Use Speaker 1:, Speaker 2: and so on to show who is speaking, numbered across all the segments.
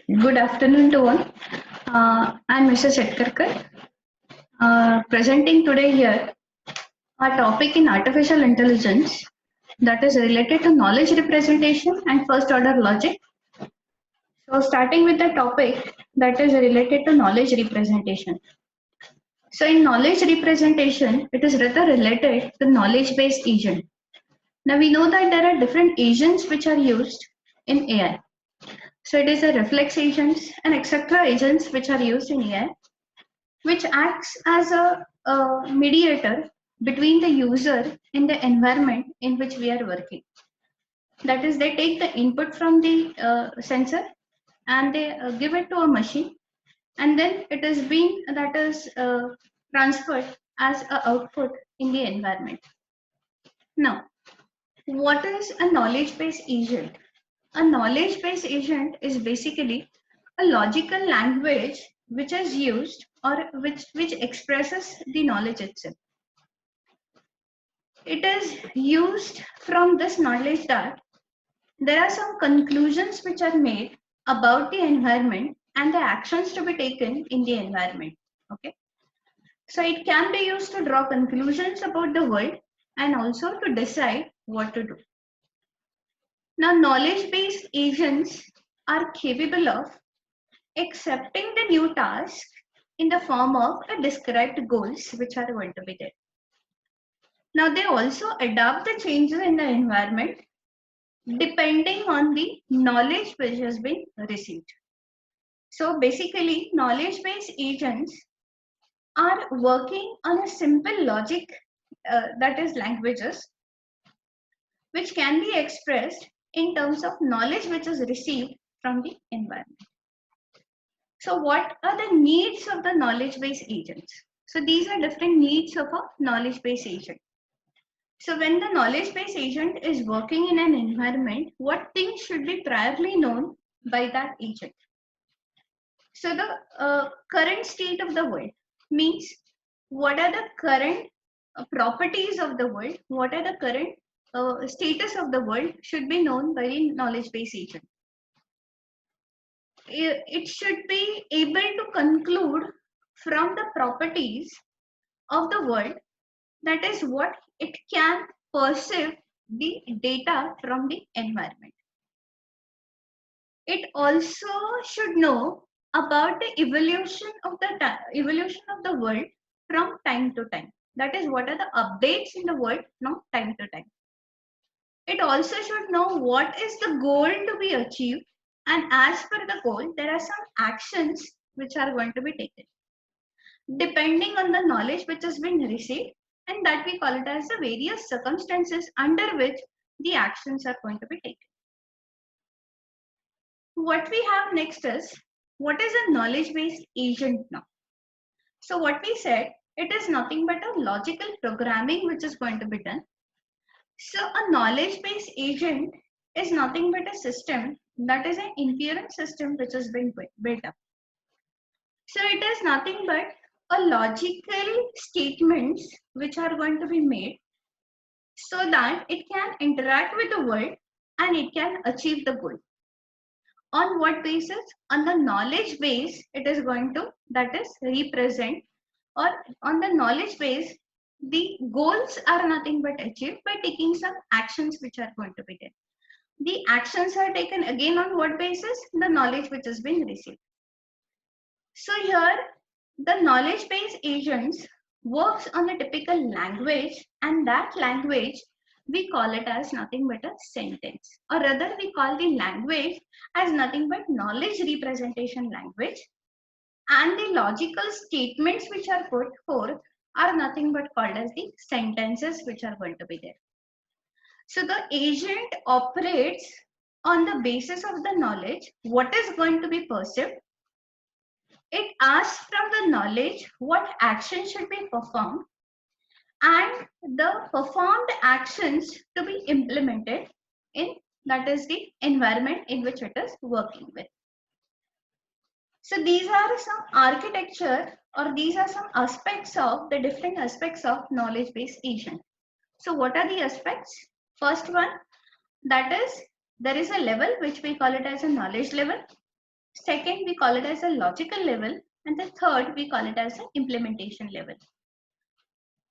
Speaker 1: Good afternoon to all. I'm Mrs. Setkarkar. Presenting today here a topic in artificial intelligence that is related to knowledge representation and first order logic. So, starting with the topic that is related to knowledge representation. So, in knowledge representation, it is rather related to knowledge based agent. Now, we know that there are different agents which are used in AI. So, it is a reflex agents and etc. agents which are used in AI, which acts as a mediator between the user and the environment in which we are working. That is, they take the input from the sensor and they give it to a machine, and then it is being that is transferred as a output in the environment. Now, what is a knowledge-based agent? A knowledge-based agent is basically a logical language which is used or which expresses the knowledge itself. It is used from this knowledge that there are some conclusions which are made about the environment and the actions to be taken in the environment. Okay, so it can be used to draw conclusions about the world and also to decide what to do. Now, knowledge-based agents are capable of accepting the new task in the form of a described goals which are going to be there. Now, they also adapt the changes in the environment depending on the knowledge which has been received. So basically, knowledge-based agents are working on a simple logic, that is languages, which can be expressed in terms of knowledge which is received from the environment. So what are the needs of the knowledge-based agents? So these are different needs of a knowledge-based agent. So when the knowledge-based agent is working in an environment, what things should be priorly known by that agent? So the current state of the world means what are the current properties of the world, what are the current status of the world should be known by the knowledge-based agent. It should be able to conclude from the properties of the world, that is what it can perceive the data from the environment. It also should know about the evolution of the world from time to time. That is, what are the updates in the world from time to time. It also should know what is the goal to be achieved, and as per the goal, there are some actions which are going to be taken depending on the knowledge which has been received, and that we call it as the various circumstances under which the actions are going to be taken. What we have next is, what is a knowledge-based agent now? So what we said, it is nothing but a logical programming which is going to be done. So a knowledge-based agent is nothing but a system that is an inference system which has been built up. So it is nothing but a logical statements which are going to be made so that it can interact with the world and it can achieve the goal. On what basis? On the knowledge base, it is going to, that is, represent, or on the knowledge base, the goals are nothing but achieved by taking some actions which are going to be there. The actions are taken again on what basis? The knowledge which has been received. So here, the knowledge-based agents works on a typical language, and that language we call it as nothing but a sentence, or rather we call the language as nothing but knowledge representation language, and the logical statements which are put forth are nothing but called as the sentences which are going to be there. So the agent operates on the basis of the knowledge, what is going to be perceived. It asks from the knowledge what action should be performed, and the performed actions to be implemented in, that is, the environment in which it is working with. So these are some architecture, or these are some aspects of the different aspects of knowledge-based agent. So what are the aspects? First one, that is, there is a level which we call it as a knowledge level. Second, we call it as a logical level. And the third, we call it as an implementation level.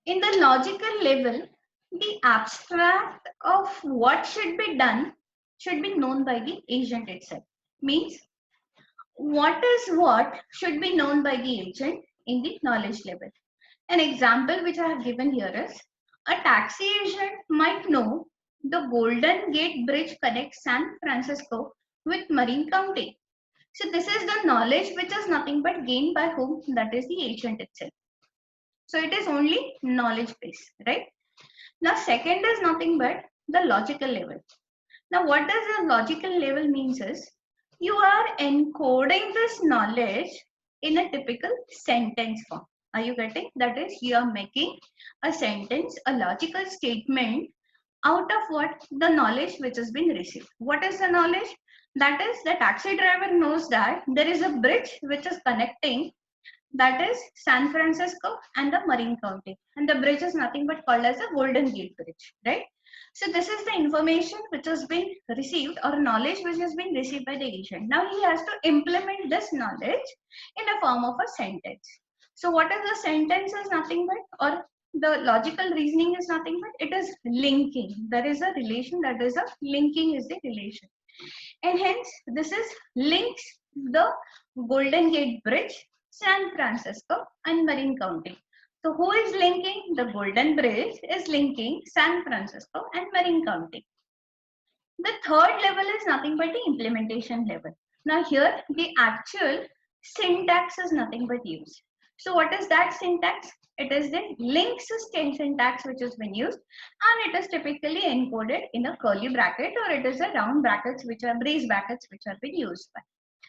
Speaker 1: In the logical level, the abstract of what should be done should be known by the agent itself. Means what is what should be known by the agent in the knowledge level. An example which I have given here is a taxi agent might know the Golden Gate Bridge connects San Francisco with Marin County. So this is the knowledge which is nothing but gained by whom? That is the agent itself. So it is only knowledge base, right? Now second is nothing but the logical level. Now what does the logical level means is you are encoding this knowledge in a typical sentence form. Are you getting? That is, you are making a sentence, a logical statement out of what? The knowledge which has been received. What is the knowledge? That is, the taxi driver knows that there is a bridge which is connecting, that is San Francisco and the Marin County. And the bridge is nothing but called as a Golden Gate Bridge, right? So this is the information which has been received, or knowledge which has been received by the agent. Now he has to implement this knowledge in the form of a sentence. So what is the sentence is nothing but, or the logical reasoning is nothing but, it is linking. There is a relation, that is a linking is the relation. And hence this is links the Golden Gate Bridge, San Francisco and Marin County. So who is linking? The Golden Bridge is linking San Francisco and Marin County. The third level is nothing but the implementation level. Now here the actual syntax is nothing but used. So what is that syntax? It is the links syntax which has been used, and it is typically encoded in a curly bracket, or it is a round brackets which are brace brackets which have been used by.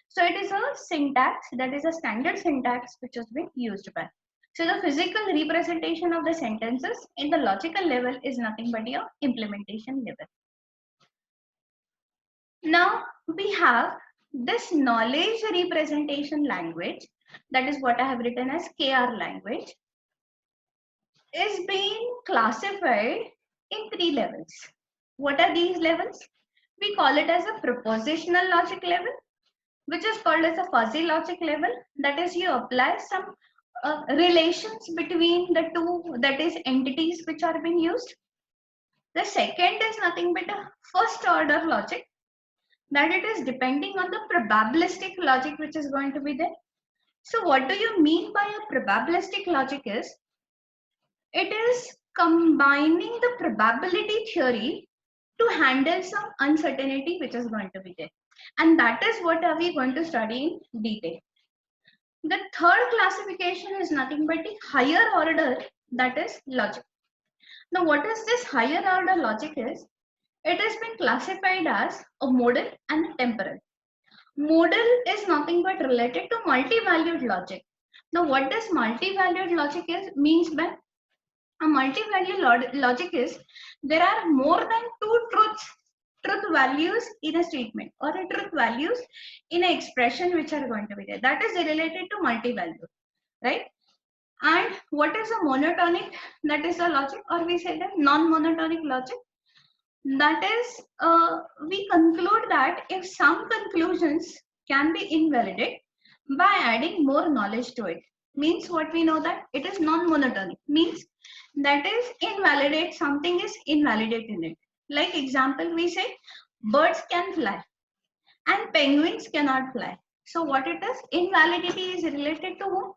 Speaker 1: So it is a syntax, that is a standard syntax which has been used by. So the physical representation of the sentences in the logical level is nothing but your implementation level. Now we have this knowledge representation language, that is what I have written as KR language, is being classified in 3 levels. What are these levels? We call it as a propositional logic level, which is called as a fuzzy logic level. That is, you apply some relations between the two, that is entities which are being used. The second is nothing but a first order logic, that it is depending on the probabilistic logic which is going to be there. So what do you mean by a probabilistic logic is, it is combining the probability theory to handle some uncertainty which is going to be there. And that is what are we going to study in detail. The third classification is nothing but the higher order, that is logic. Now what is this higher order logic is? It has been classified as a modal and a temporal. Modal is nothing but related to multi-valued logic. Now what does multi-valued logic means by? A multi-valued logic is there are more than two truth values in a statement, or a truth values in an expression which are going to be there. That is related to multi-value, right? And what is a monotonic? That is a logic, or we say that non-monotonic logic. That is, we conclude that if some conclusions can be invalidated by adding more knowledge to it. Means what we know that it is non-monotonic. Means that is invalidate, something is invalidate in it. Like example, we say birds can fly and penguins cannot fly. So what it is? Invalidity is related to whom?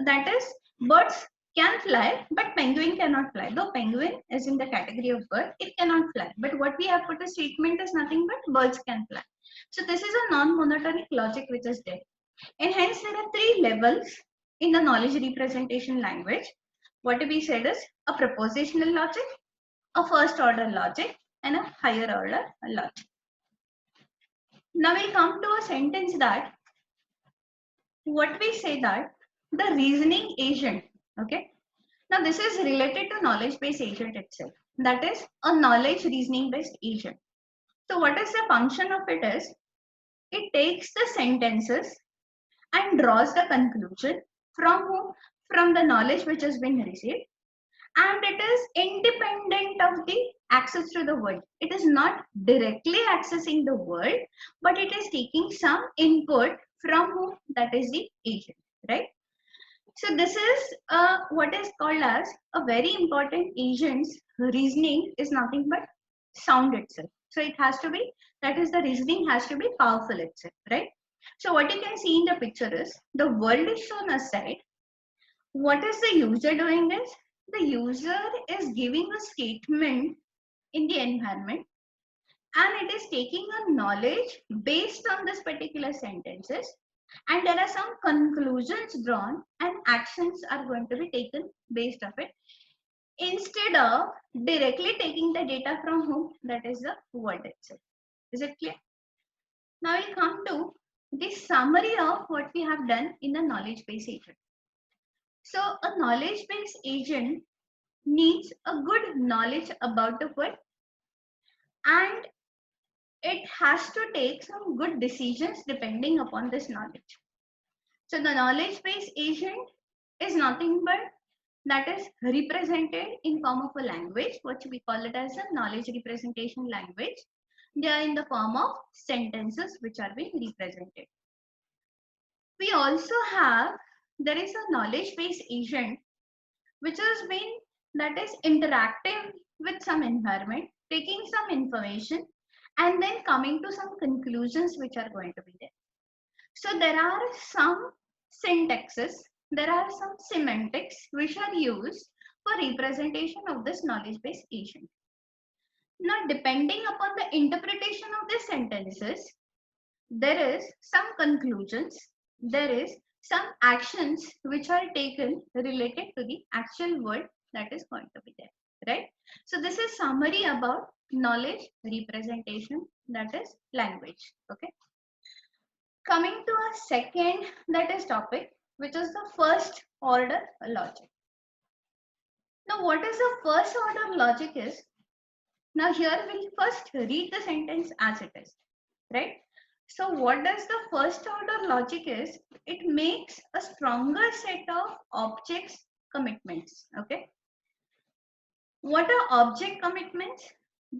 Speaker 1: That is, birds can fly but penguin cannot fly. Though penguin is in the category of bird, it cannot fly. But what we have put a statement is nothing but birds can fly. So this is a non-monotonic logic which is there. And hence there are 3 levels in the knowledge representation language. What we said is a propositional logic, a first order logic, and a higher order logic. Now we come to a sentence that what we say that the reasoning agent, okay. Now this is related to knowledge based agent itself. That is a knowledge reasoning based agent. So what is the function of it is, it takes the sentences and draws the conclusion from whom? From the knowledge which has been received, and it is independent of the access to the world. It is not directly accessing the world, but it is taking some input from whom? That is the agent, right? So this is what is called as a very important agent's reasoning is nothing but sound itself. So it has to be, that is the reasoning has to be powerful itself, right? So what you can see in the picture is the world is shown aside. What is the user doing is the user is giving a statement in the environment and it is taking a knowledge based on this particular sentences, and there are some conclusions drawn and actions are going to be taken based of it instead of directly taking the data from whom, that is the world itself. Is it clear? Now we'll come to the summary of what we have done in the knowledge base agent. So a knowledge base agent needs a good knowledge about the world, and it has to take some good decisions depending upon this knowledge. So the knowledge base agent is nothing but that is represented in form of a language, what we call it as a knowledge representation language. They are in the form of sentences which are being represented. We also have, there is a knowledge base agent which has been, that is interactive with some environment, taking some information and then coming to some conclusions which are going to be there. So there are some syntaxes, there are some semantics which are used for representation of this knowledge base agent. Now, depending upon the interpretation of the sentences, there is some conclusions, there is some actions which are taken related to the actual word that is going to be there, right? So this is summary about knowledge representation, that is language. Okay. Coming to a second, that is topic, which is the first order logic. Now, what is the first order logic is? Now, here we'll first read the sentence as it is, right? So, what does the first order logic is? It makes a stronger set of objects commitments. Okay. What are object commitments?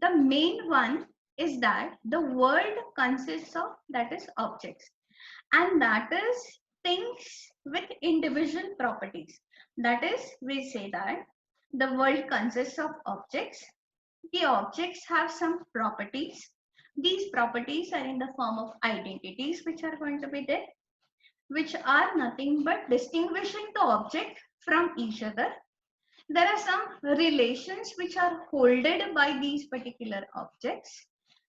Speaker 1: The main one is that the world consists of, that is objects, and that is things with individual properties. That is, we say that the world consists of objects. The objects have some properties. These properties are in the form of identities which are going to be there, which are nothing but distinguishing the object from each other. There are some relations which are holded by these particular objects.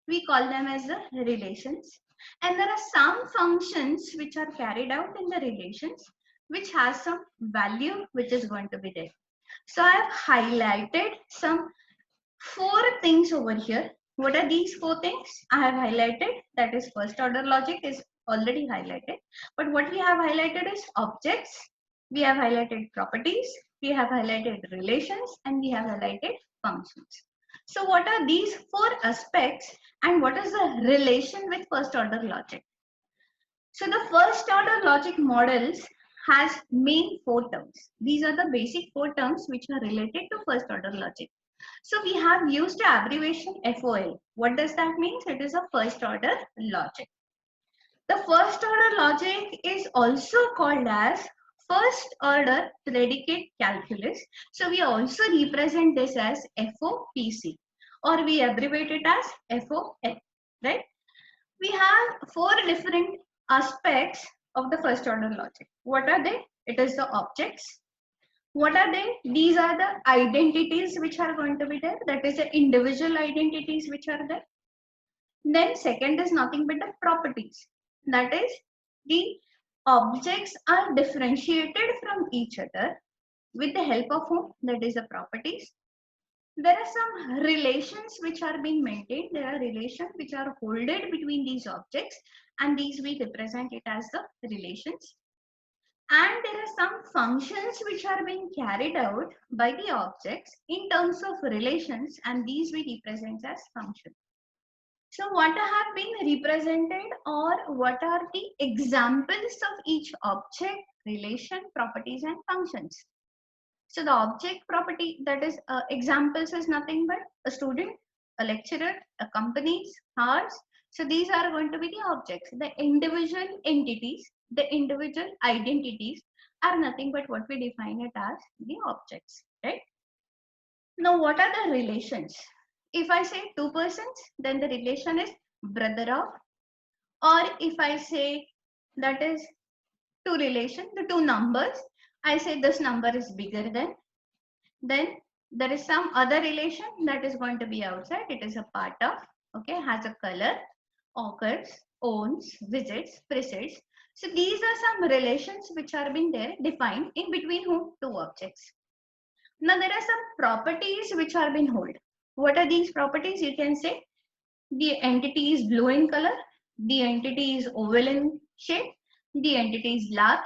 Speaker 1: We call them as the relations. And there are some functions which are carried out in the relations which has some value which is going to be there. So I have highlighted some 4 things over here. What are these 4 things? I have highlighted, that is first order logic is already highlighted. But what we have highlighted is objects, we have highlighted properties, we have highlighted relations, and we have highlighted functions. So what are these 4 aspects and what is the relation with first order logic? So the first order logic models has main 4 terms. These are the basic 4 terms which are related to first order logic. So we have used the abbreviation FOL. What does that mean? It is a first order logic. The first order logic is also called as first order predicate calculus. So we also represent this as FOPC, or we abbreviate it as FOL, right? We have 4 different aspects of the first order logic. What are they? It is the objects. What are they? These are the identities which are going to be there. That is the individual identities which are there. Then second is nothing but the properties. That is, the objects are differentiated from each other with the help of whom? That is the properties. There are some relations which are being maintained. There are relations which are holded between these objects, and these we represent it as the relations. And there are some functions which are being carried out by the objects in terms of relations, and these we represent as functions. So what have been represented, or what are the examples of each object, relation, properties and functions? So the object property, that is examples is nothing but a student, a lecturer, a company's hours. So these are going to be the objects. The individual entities, the individual identities are nothing but what we define it as the objects, right? Now, what are the relations? If I say two persons, then the relation is brother of, or if I say that is two relation, the two numbers, I say this number is bigger than, then there is some other relation that is going to be outside. It is a part of, okay, has a color, occurs, owns, visits, precedes. So these are some relations which are being there defined in between whom two objects. Now there are some properties which are being held. What are these properties? You can say the entity is blue in color, the entity is oval in shape, the entity is large,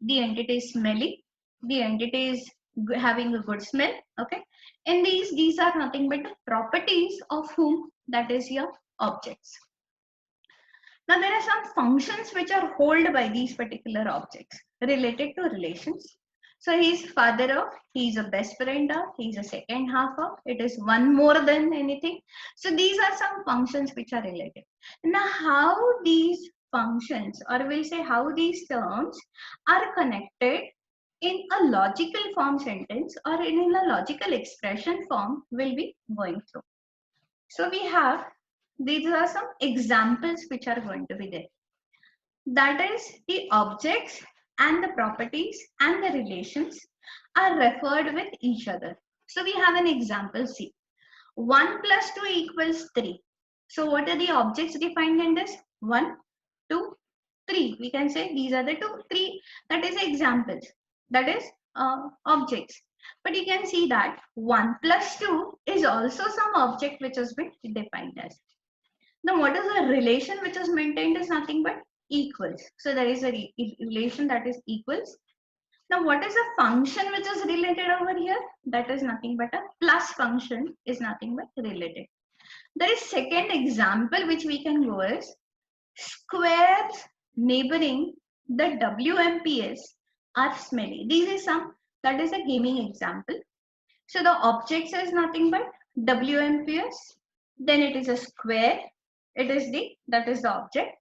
Speaker 1: the entity is smelly, the entity is having a good smell. Okay, and these are nothing but the properties of whom, that is your objects. Now there are some functions which are held by these particular objects related to relations. So he is father of, he is a best friend of, he is a second half of, it is one more than anything. So these are some functions which are related. Now how these functions, or we'll say how these terms are connected in a logical form sentence or in a logical expression form will be going through. So we have, these are some examples which are going to be there. That is, the objects and the properties and the relations are referred with each other. So we have an example C. 1 plus 2 equals 3. So what are the objects defined in this? 1, 2, 3. We can say these are the 2, 3. That is examples. That is objects. But you can see that 1 plus 2 is also some object which has been defined as. Now what is the relation which is maintained is nothing but equals. So there is a relation that is equals. Now what is a function which is related over here? That is nothing but a plus function is nothing but related. There is second example which we can go as squares neighboring the WMPS are smelly. These is some, that is a gaming example. So the objects is nothing but WMPS, then it is a square, it is the, that is the object.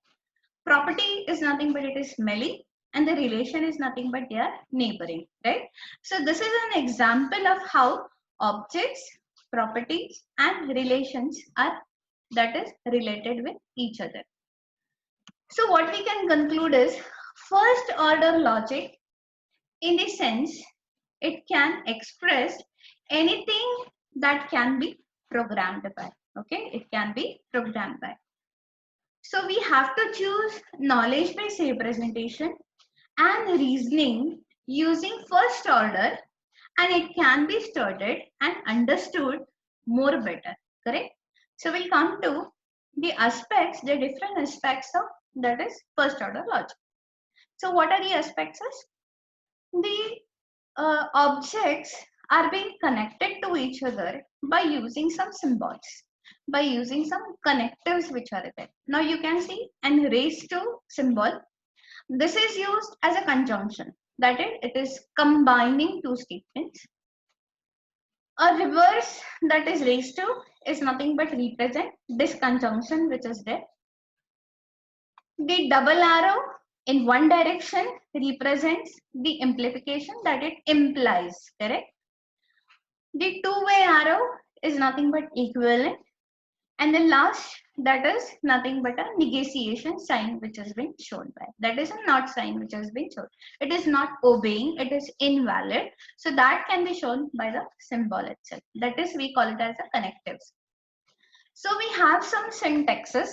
Speaker 1: Property is nothing but it is smelly, and the relation is nothing but they are neighboring, right? So this is an example of how objects, properties and relations are, that is related with each other. So what we can conclude is first order logic, in the sense it can express anything that can be programmed by. Okay, it can be programmed by. So we have to choose knowledge based representation and reasoning using first order, and it can be studied and understood more better. Correct? So we'll come to the aspects, the different aspects of, that is first order logic. So what are the aspects? The objects are being connected to each other by using some symbols, by using some connectives which are there. Now you can see an raised to symbol. This is used as a conjunction, that is, it is combining two statements. A reverse, that is raised to, is nothing but represent this conjunction which is there. The double arrow in one direction represents the implication, that it implies, correct? The two-way arrow is nothing but equivalent, and the last, that is nothing but a negation sign which has been shown by, that is a not sign which has been shown. It is not obeying, it is invalid, so that can be shown by the symbol itself. That is, we call it as a connectives. So we have some syntaxes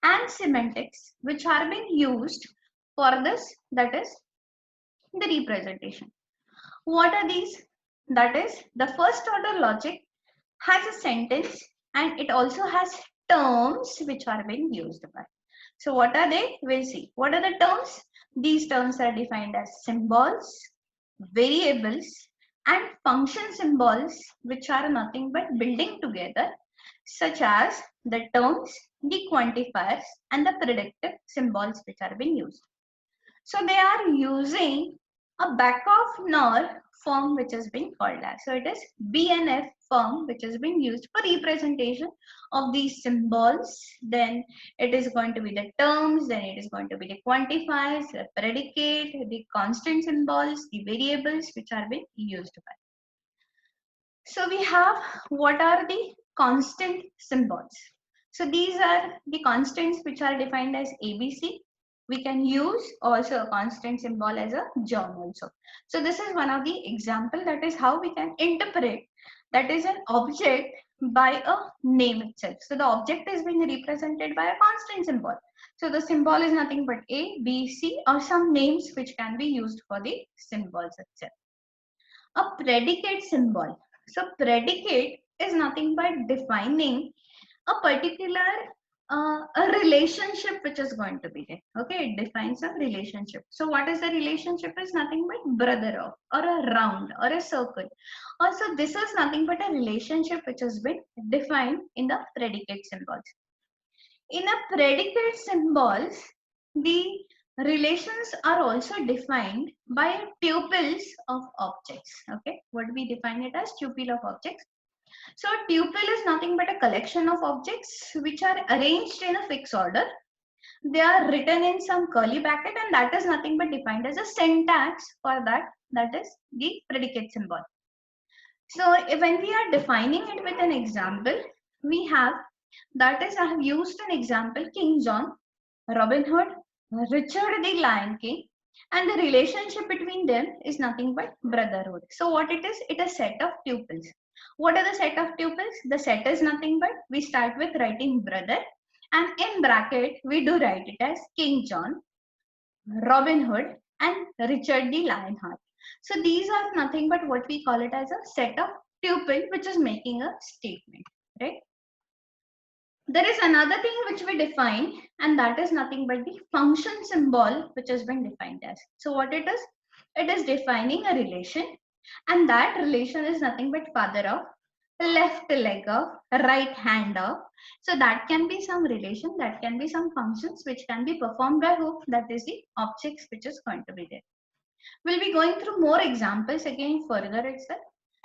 Speaker 1: and semantics which are being used for this, that is the representation. What are these? That is, the first order logic has a sentence and it also has terms which are being used by. So what are they? We'll see. What are the terms? These terms are defined as symbols, variables and function symbols, which are nothing but building together, such as the terms, the quantifiers and the predictive symbols which are being used. So they are using a back of NOR form which is being called as. So it is BNF form which has been used for representation of these symbols. Then it is going to be the terms, then it is going to be the quantifiers, the predicate, the constant symbols, the variables which are being used by. So we have what are the constant symbols. So these are the constants which are defined as ABC. We can use also a constant symbol as a germ also. So this is one of the example, that is how we can interpret that is an object by a name itself. So the object is being represented by a constant symbol. So the symbol is nothing but A, B, C, or some names which can be used for the symbols itself. A predicate symbol. So predicate is nothing but defining a particular a relationship which is going to be there. Okay, it defines a relationship. So what is the relationship? Is nothing but brother of, or a round, or a circle. Also, this is nothing but a relationship which has been defined in the predicate symbols. In a predicate symbols, the relations are also defined by tuples of objects. Okay, what we define it as tuple of objects. So a tuple is nothing but a collection of objects which are arranged in a fixed order. They are written in some curly bracket, and that is nothing but defined as a syntax for that. That is the predicate symbol. So when we are defining it with an example, we have, that is, I have used an example, King John, Robin Hood, Richard the Lion King, and the relationship between them is nothing but brotherhood. So what it is? It is a set of tuples. What are the set of tuples? The set is nothing but, we start with writing brother, and in bracket we do write it as King John, Robin Hood, and Richard the Lionheart. So these are nothing but what we call it as a set of tuple which is making a statement, right? There is another thing which we define, and that is nothing but the function symbol which has been defined as. So what it is? It is defining a relation, and that relation is nothing but father of, left leg of, right hand of. So that can be some relation, that can be some functions which can be performed by who? That is the objects which is going to be there. We'll be going through more examples again further itself.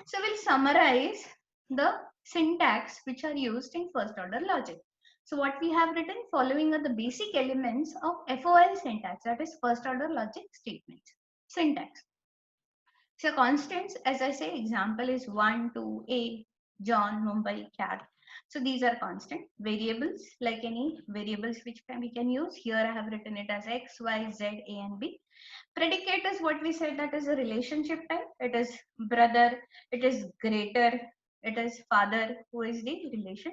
Speaker 1: So we'll summarize the syntax which are used in first order logic. So what we have written, following are the basic elements of FOL syntax, that is first order logic statements. Syntax. So constants, as I say, example is 1, 2, A, John, Mumbai, cat. So these are constant. Variables, like any variables which we can use. Here I have written it as X, Y, Z, A and B. Predicate is what we said, that is a relationship type. It is brother, it is greater, it is father, who is the relation.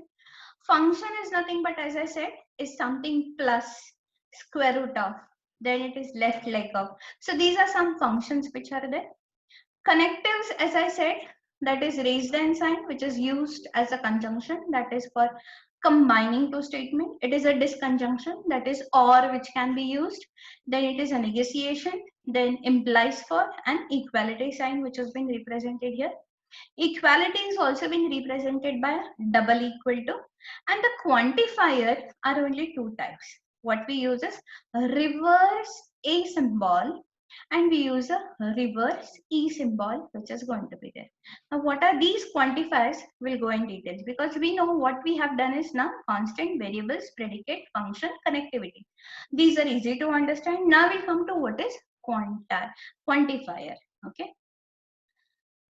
Speaker 1: Function is nothing but, as I said, is something plus square root of, then it is left leg of. So these are some functions which are there. Connectives, as I said, that is raised and sign, which is used as a conjunction, that is for combining two statements. It is a disconjunction, that is or, which can be used. Then it is a negotiation, then implies for, and equality sign, which has been represented here. Equality is also being represented by double equal to, and the quantifier are only two types. What we use is reverse A symbol, and we use a reverse E symbol, which is going to be there. Now what are these quantifiers? We'll go in details, because we know what we have done is now constant, variables, predicate, function, connectivity. These are easy to understand. Now we come to what is quantifier. Okay.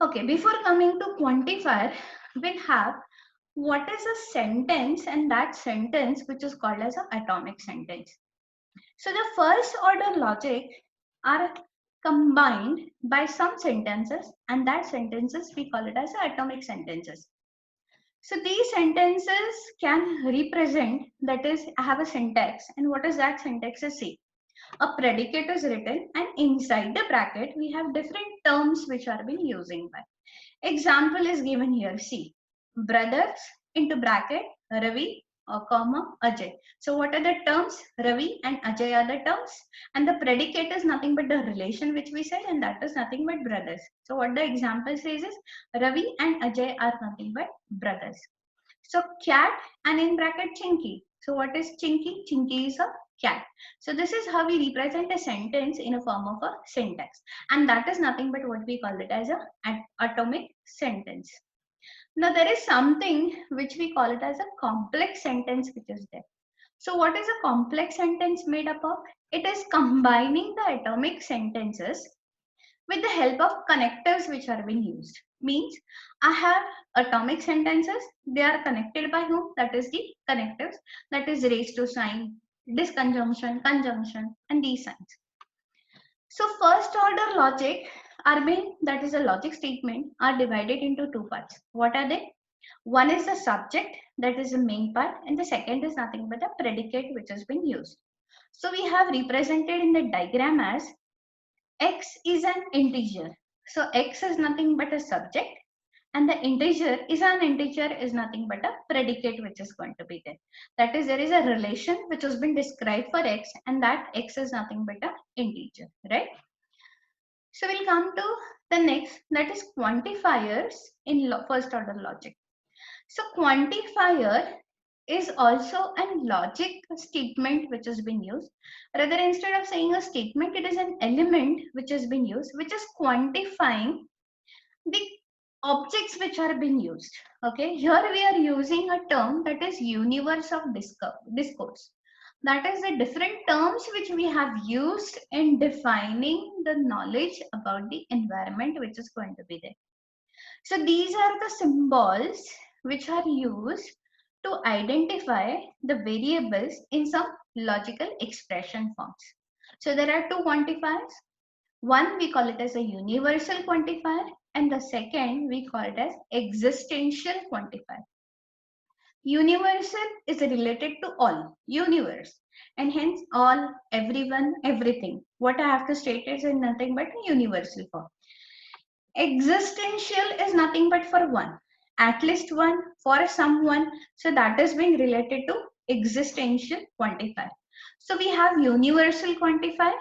Speaker 1: Okay, before coming to quantifier, we'll have what is a sentence, and that sentence which is called as an atomic sentence. So the first order logic are combined by some sentences, and that sentences we call it as atomic sentences. So these sentences can represent, that is, I have a syntax, and what is that syntax is say. A predicate is written, and inside the bracket we have different terms which are being using by. Example is given here. See, brothers into bracket Ravi, comma Ajay. So what are the terms? Ravi and Ajay are the terms, and the predicate is nothing but the relation which we said, and that is nothing but brothers. So what the example says is Ravi and Ajay are nothing but brothers. So cat, and in bracket Chinky. So what is Chinky? Chinky is a cat. So this is how we represent a sentence in a form of a syntax, and that is nothing but what we call it as a atomic sentence. Now there is something which we call it as a complex sentence which is there. So what is a complex sentence made up of? It is combining the atomic sentences with the help of connectors which are being used. Means I have atomic sentences, they are connected by whom? That is the connectors, that is raised to sign, disconjunction, conjunction, and these signs. So first order logic are being, that is a logic statement, are divided into two parts. What are they? One is the subject, that is the main part, and the second is nothing but the predicate which has been used. So we have represented in the diagram as x is an integer. So x is nothing but a subject, and the integer is nothing but a predicate which is going to be there. That is, there is a relation which has been described for x, and that x is nothing but a integer, right? So we'll come to the next, that is quantifiers in first order logic. So quantifier is also a logic statement which has been used. Rather, instead of saying a statement, it is an element which has been used, which is quantifying the objects which are being used. Okay, here we are using a term that is universe of discourse. That is the different terms which we have used in defining the knowledge about the environment which is going to be there. So these are the symbols which are used to identify the variables in some logical expression forms. So there are two quantifiers. One we call it as a universal quantifier, and the second we call it as existential quantifier. Universal is related to all, universe, and hence all, everyone, everything. What I have to state is in nothing but a universal form. Existential is nothing but for one, at least one, for someone. So that is being related to existential quantifier. So we have universal quantifier.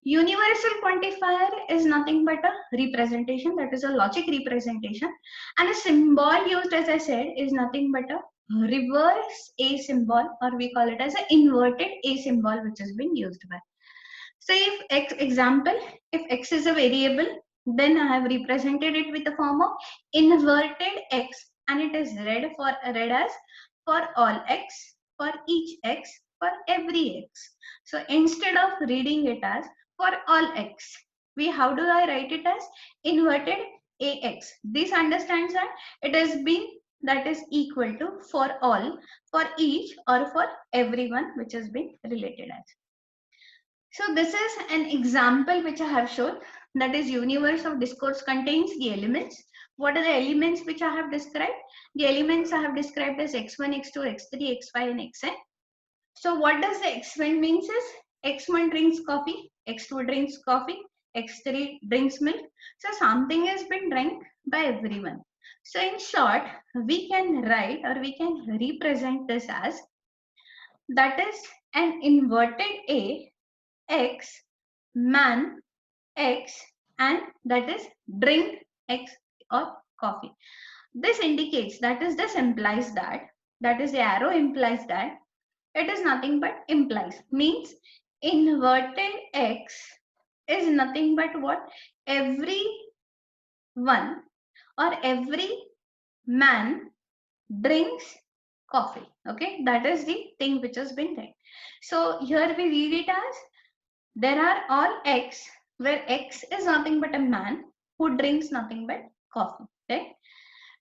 Speaker 1: Universal quantifier is nothing but a representation, that is a logic representation, and a symbol used, as I said, is nothing but a reverse A symbol, or we call it as an inverted A symbol, which has been used by. So if x, example, if x is a variable, then I have represented it with the form of inverted x, and it is read as for all x, for each x, for every x. So instead of reading it as for all x, how do I write it as inverted ax? This understands that it has been, that is equal to for all, for each, or for everyone which has been related as. So this is an example which I have shown, that is universe of discourse contains the elements. What are the elements which I have described? The elements I have described as x1, x2, x3, x5 and xn. So what does the x1 means is x1 drinks coffee, x2 drinks coffee, x3 drinks milk. So something has been drank by everyone. So in short, we can write, or we can represent this as, that is an inverted A, X, man, X, and that is drink X or coffee. This indicates, that is, this implies that is the arrow implies that it is nothing but implies, means inverted X is nothing but what? Every one, or every man drinks coffee. Okay, that is the thing which has been there. So here we read it as, there are all x, where x is nothing but a man who drinks nothing but coffee. Okay.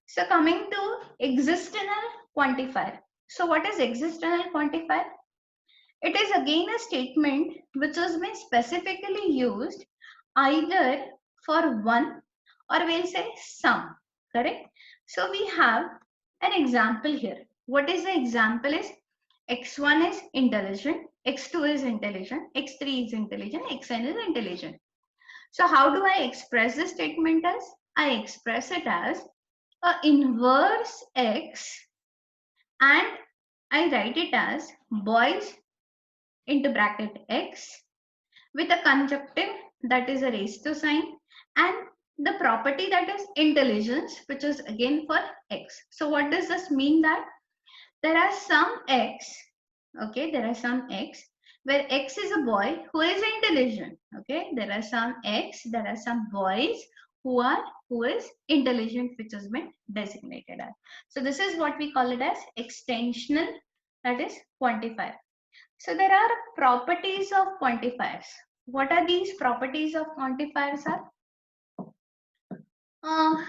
Speaker 1: So coming to existential quantifier. So what is existential quantifier? It is again a statement which has been specifically used either for one, or we'll say some. Correct. So we have an example here. What is the example is, x1 is intelligent, x2 is intelligent, x3 is intelligent, xn is intelligent. So how do I express this statement as? I express it as a inverse x, and I write it as boys into bracket x with a conjunctive, that is a raised to sign, and the property, that is intelligence, which is again for x. So what does this mean? That there are some x, okay, there are some x where x is a boy who is intelligent. Okay, there are some x, there are some boys who is intelligent, which has been designated as. So this is what we call it as extensional, that is quantifier. So there are properties of quantifiers. What are these properties of quantifiers are?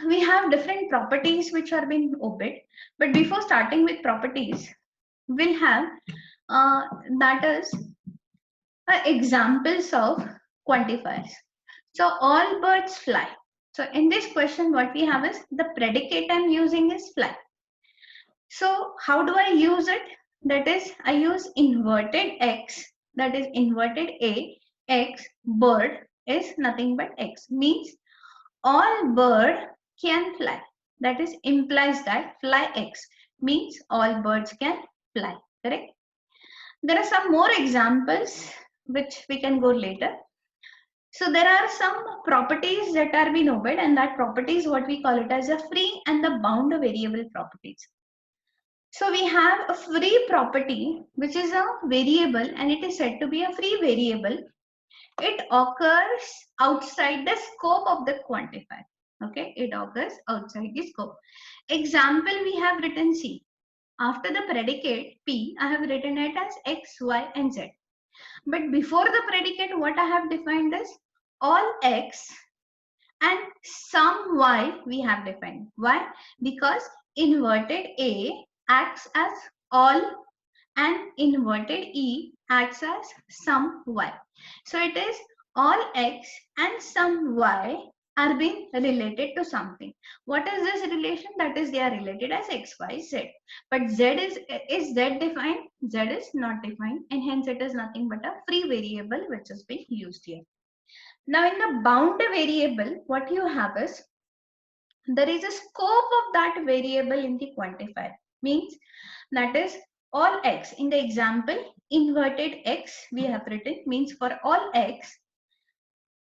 Speaker 1: We have different properties which are being obeyed, but before starting with properties, we'll have that is examples of quantifiers. So all birds fly. So in this question, what we have is the predicate I'm using is fly. So how do I use it? That is, I use inverted x, that is inverted a, x, bird is nothing but x, means all bird can fly. That is implies that fly x means all birds can fly, correct? There are some more examples which we can go later. So there are some properties that are being obeyed, and that property is what we call it as a free and the bound variable properties. So we have a free property, which is a variable, and it is said to be a free variable. It occurs outside the scope of the quantifier. Okay, it occurs outside the scope. Example, we have written C. After the predicate P, I have written it as X, Y, and Z. But before the predicate, what I have defined is all X and some Y we have defined. Why? Because inverted A acts as all and inverted E acts as some Y. So it is all X and some Y are being related to something. What is this relation? That is, they are related as X, Y, Z. But Z is Z defined? Z is not defined, and hence it is nothing but a free variable which is being used here. Now in the bound variable, what you have is there is a scope of that variable in the quantifier, means that is all x. In the example, inverted x we have written, means for all x,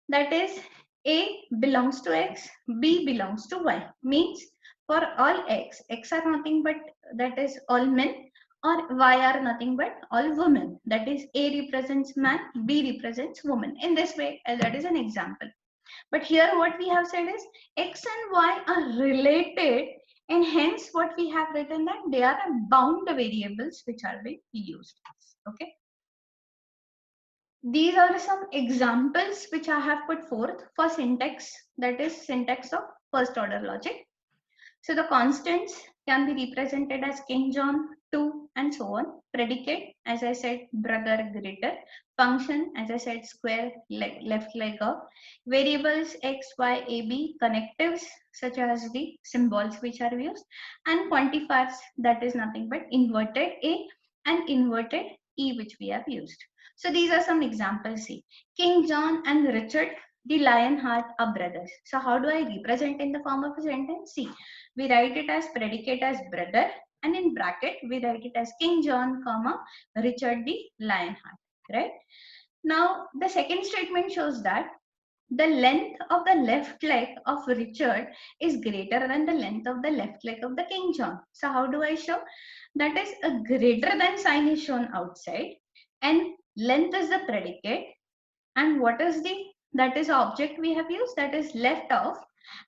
Speaker 1: that is a belongs to x, b belongs to y, means for all x, x are nothing but that is all men, or y are nothing but all women, that is a represents man, b represents woman. In this way, that is an example. But here what we have said is x and y are related, and hence what we have written that they are bound variables which are being used. Okay. These are some examples which I have put forth for syntax, that is syntax of first order logic. So the constants can be represented as King John, to, and so on. Predicate, as I said, brother, greater. Function, as I said, square, leg, left leg up. Variables x, y, a, b. Connectives, such as the symbols which are used. And quantifiers, that is nothing but inverted a and inverted e, which we have used. So these are some examples. See, King John and Richard, the Lionheart, are brothers. So how do I represent in the form of a sentence? See, we write it as predicate as brother, and in bracket we write it as King John, comma, Richard the Lionheart, right? Now the second statement shows that the length of the left leg of Richard is greater than the length of the left leg of the King John. So how do I show? That is, a greater than sign is shown outside, and length is the predicate, and what is the that is object we have used, that is left of,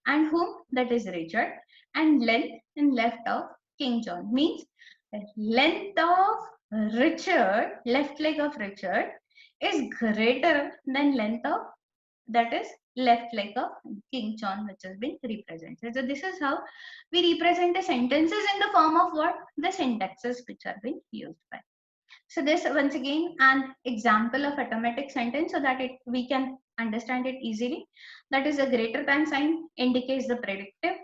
Speaker 1: and whom, that is Richard, and length and left of King John, means length of Richard, left leg of Richard, is greater than length of, that is left leg of King John, which has been represented. So this is how we represent the sentences in the form of what? The syntaxes which are being used by. So this once again an example of automatic sentence so that we can understand it easily. That is, a greater than sign indicates the predictive.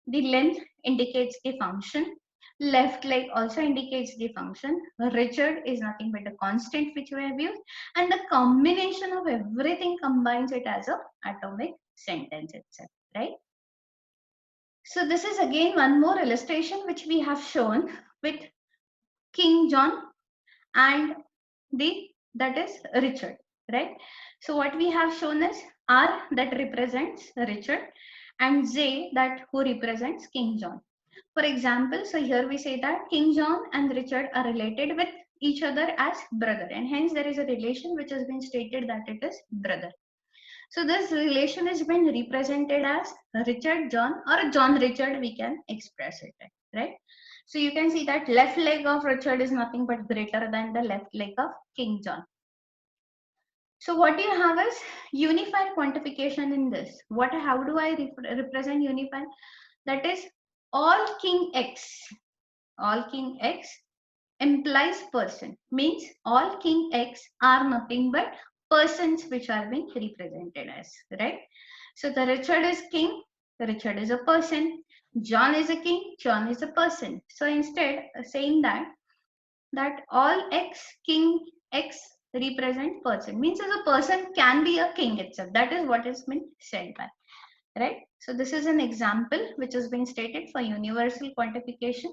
Speaker 1: The length indicates the function. Left leg also indicates the function. Richard is nothing but a constant which we have used, and the combination of everything combines it as a atomic sentence itself, right? So this is again one more illustration which we have shown with King John and the that is Richard, right? So what we have shown is R that represents Richard and Z that who represents King John. For example, so here we say that King John and Richard are related with each other as brother, and hence there is a relation which has been stated that it is brother. So this relation has been represented as Richard John or John Richard, we can express it, right? So you can see that left leg of Richard is nothing but greater than the left leg of King John. So what you have is unified quantification in this. How do I represent unified? That is all King X implies person, means all King X are nothing but persons which are being represented as, right? So the Richard is king, Richard is a person, John is a king, John is a person. So instead saying that all X, King X represent person, means as a person can be a king itself. That is what has been said by, right? So this is an example which has been stated for universal quantification.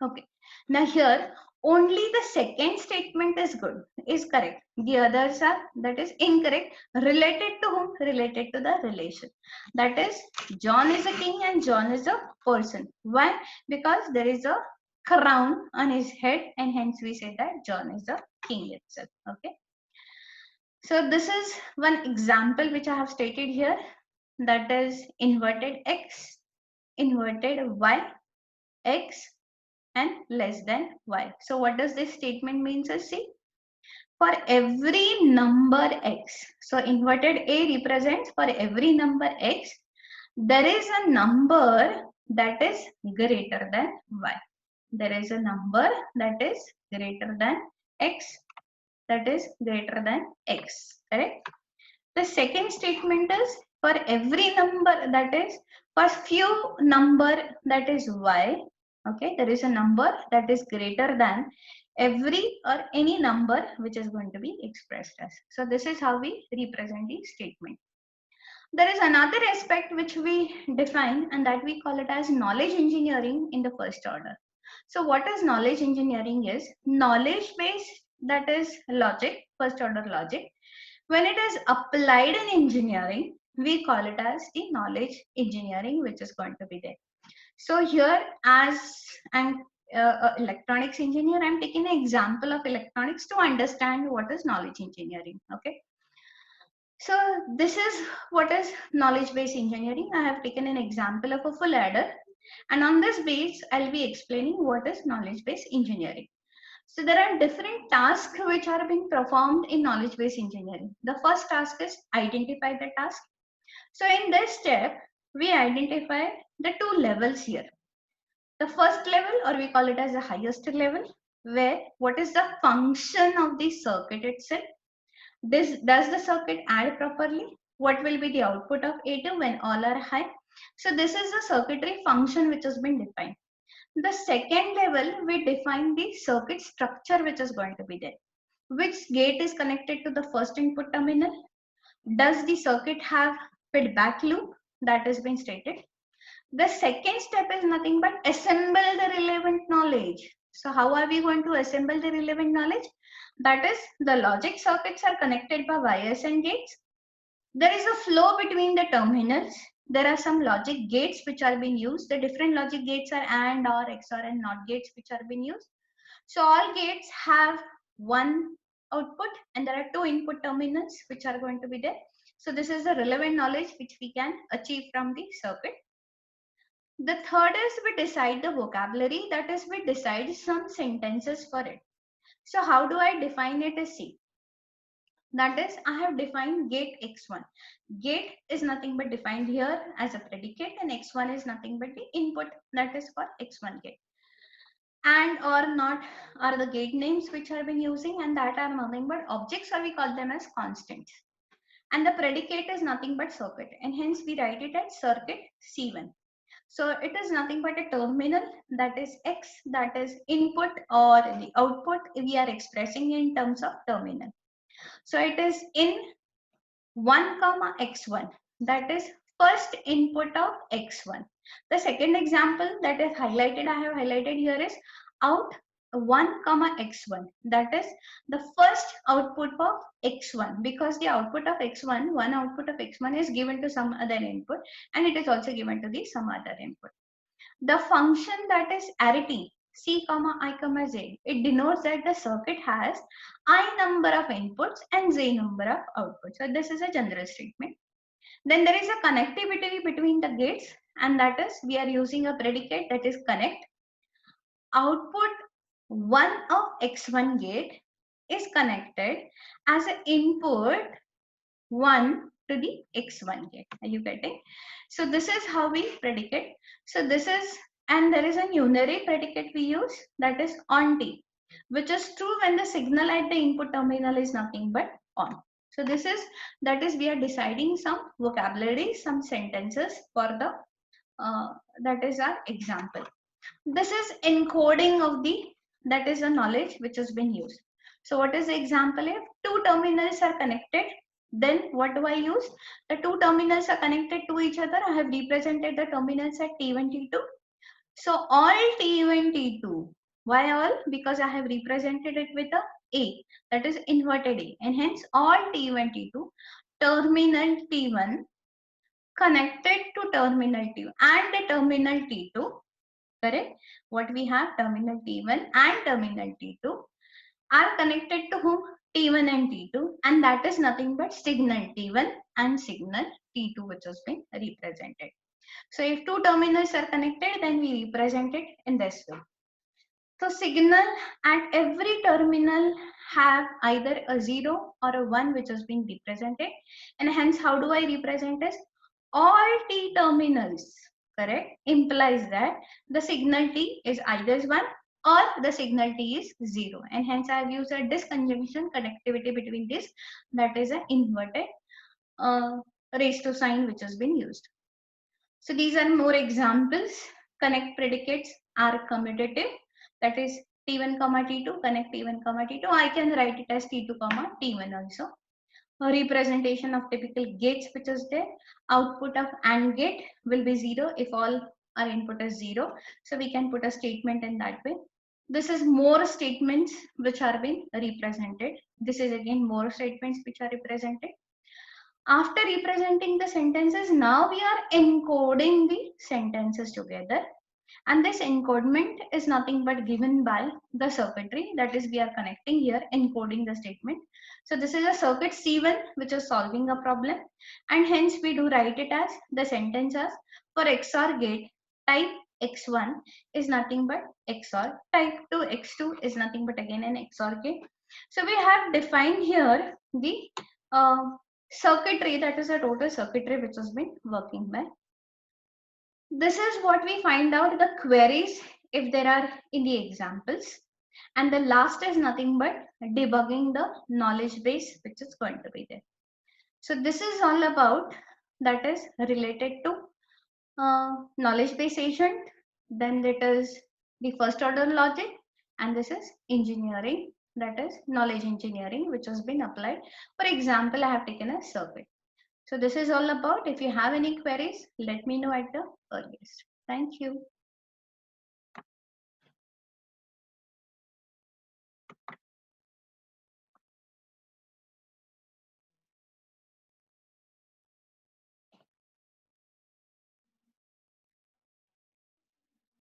Speaker 1: Okay. Now here only the second statement is good, is correct. The others are, that is incorrect. Related to whom? Related to the relation. That is John is a king and John is a person. Why? Because there is a crown on his head and hence we say that John is a king itself. Okay. So this is one example which I have stated here. That is inverted X, inverted Y, X and less than Y. So what does this statement mean? So see, for every number X, so inverted A represents for every number X, there is a number that is greater than Y. There is a number that is greater than X, that is greater than X, correct? The second statement is for every number, that is for few number that is Y, okay, there is a number that is greater than every or any number which is going to be expressed as. So this is how we represent the statement. There is another aspect which we define and that we call it as knowledge engineering in the first order. So what is knowledge engineering is knowledge based, that is logic, first order logic. When it is applied in engineering, we call it as the knowledge engineering which is going to be there. So here as an electronics engineer, I'm taking an example of electronics to understand what is knowledge engineering. Okay. So this is what is knowledge based engineering. I have taken an example of a full adder and on this base I'll be explaining what is knowledge based engineering. So there are different tasks which are being performed in knowledge based engineering. The first task is identify the task. So in this step, we identify the two levels here. The first level, or we call it as the highest level, where what is the function of the circuit itself. Does the circuit add properly? What will be the output of A2 when all are high? So this is the circuitry function which has been defined. The second level, we define the circuit structure which is going to be there. Which gate is connected to the first input terminal? Does the circuit have feedback loop? That has been stated. The second step is nothing but assemble the relevant knowledge. So how are we going to assemble the relevant knowledge? That is, the logic circuits are connected by wires and gates. There is a flow between the terminals. There are some logic gates which are being used. The different logic gates are AND, OR, XOR and NOT gates which are being used. So all gates have one output and there are two input terminals which are going to be there. So this is the relevant knowledge which we can achieve from the circuit. The third is we decide the vocabulary, that is we decide some sentences for it. So how do I define it as C? That is, I have defined gate X1. Gate is nothing but defined here as a predicate and X1 is nothing but the input, that is for X1 gate. And or not are the gate names which are been using and that are nothing but objects or we call them as constants. And the predicate is nothing but circuit and hence we write it as circuit C1. So it is nothing but a terminal, that is X, that is input or the output we are expressing in terms of terminal. So it is in 1 comma X1, that is first input of X1. The second example that is highlighted, I have highlighted here is out 1 comma X1, that is the first output of X1, because the output of X1, one output of X1 is given to some other input and it is also given to the some other input. The function that is arity, C comma I comma Z. It denotes that the circuit has I number of inputs and Z number of outputs. So this is a general statement. Then there is a connectivity between the gates, and that is we are using a predicate that is connect. Output 1 of X1 gate is connected as an input 1 to the X1 gate. Are you getting? So this is how we predicate. So this is, and there is a unary predicate we use, that is on T, which is true when the signal at the input terminal is nothing but on. So this is, that is we are deciding some vocabulary, some sentences for the, that is our example. This is encoding of the, that is a knowledge which has been used. So what is the example? If two terminals are connected, then what do I use? The two terminals are connected to each other. I have represented the terminals at T1, T2. So all T1, T2. Why all? Because I have represented it with a, that is inverted A, and hence all T1, T2, terminal T1 connected to terminal T2 and the terminal T2. Correct? What we have, terminal T1 and terminal T2 are connected to whom? T1 and T2, and that is nothing but signal T1 and signal T2, which has been represented. So if two terminals are connected, then we represent it in this way. So signal at every terminal have either a 0 or a 1 which has been represented, and hence how do I represent this? All T terminals, correct, implies that the signal T is either 1 or the signal T is 0, and hence I have used a disconjunction connectivity between this, that is an inverted raised to sign which has been used. So these are more examples. Connect predicates are commutative, that is T1 comma T2, connect T1 comma T2. I can write it as T2 comma T1 also. A representation of typical gates which is there. Output of AND gate will be 0 if all our input is 0. So we can put a statement in that way. This is more statements which are being represented. This is again more statements which are represented. After representing the sentences, now we are encoding the sentences together. And this encodement is nothing but given by the circuitry, that is we are connecting here, encoding the statement. So this is a circuit C1 which is solving a problem, and hence we do write it as the sentence as for XOR gate type X1 is nothing but XOR, type 2 X2 is nothing but again an XOR gate. So we have defined here the circuitry, that is a total circuitry which has been working by. This is what we find out the queries if there are in the examples, and the last is nothing but debugging the knowledge base which is going to be there. So this is all about, that is related to knowledge base agent, then it is the first order logic, and this is engineering, that is knowledge engineering which has been applied. For example, I have taken a circuit. So this is all about. If you have any queries, let me know at the earliest. Thank you.